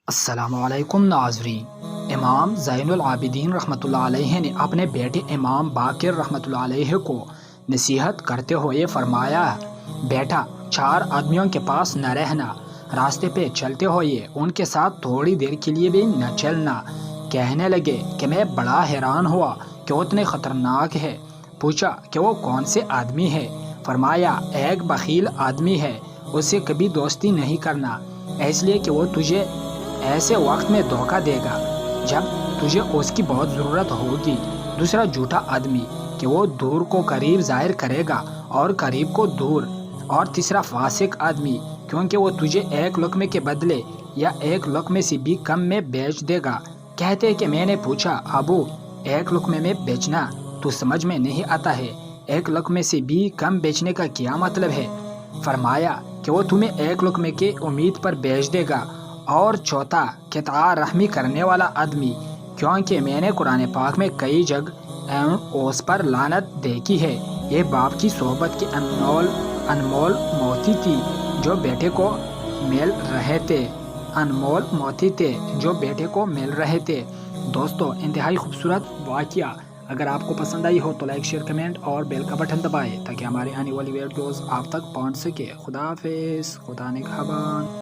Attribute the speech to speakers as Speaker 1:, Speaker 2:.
Speaker 1: السلام علیکم ناظرین۔ امام زین العابدین رحمۃ اللہ علیہ نے اپنے بیٹے امام باقر رحمۃ اللہ علیہ کو نصیحت کرتے ہوئے فرمایا، بیٹا، 4 آدمیوں کے پاس نہ رہنا، راستے پہ چلتے ہوئے ان کے ساتھ تھوڑی دیر کے لیے بھی نہ چلنا۔ کہنے لگے کہ میں بڑا حیران ہوا کہ وہ اتنے خطرناک ہے۔ پوچھا کہ وہ کون سے آدمی ہے؟ فرمایا، ایک بخیل آدمی ہے، اس سے کبھی دوستی نہیں کرنا، اس لیے کہ وہ تجھے ایسے وقت میں دھوکہ دے گا جب تجھے اس کی بہت ضرورت ہوگی۔ دوسرا جھوٹا آدمی کہ وہ دور کو قریب ظاہر کرے گا اور قریب کو دور۔ اور تیسرا فاسق آدمی، کیونکہ وہ تجھے ایک لقمے کے بدلے یا ایک لقمے سے بھی کم میں بیچ دے گا۔ کہتے کہ میں نے پوچھا، ابو، ایک لقمے میں بیچنا تو سمجھ میں نہیں آتا ہے، ایک لقمے سے بھی کم بیچنے کا کیا مطلب ہے؟ فرمایا کہ وہ تمہیں ایک لقمے کے امید پر بیچ دے گا۔ اور چوتھا قطع رحمی کرنے والا آدمی، کیونکہ میں نے قرآن پاک میں کئی جگہ اس پر لعنت دیکھی ہے۔ یہ باپ کی صحبت کی انمول موتی تھی جو بیٹے کو مل رہے تھے، انمول موتی تھے جو بیٹے کو مل رہے تھے۔ دوستو، انتہائی خوبصورت واقعہ۔ اگر آپ کو پسند آئی ہو تو لائک، شیئر، کمنٹ اور بیل کا بٹن دبائیں تاکہ ہماری آنے والی ویڈیوز آپ تک پہنچ سکے۔ خدا حافظ، خدا نگہبان۔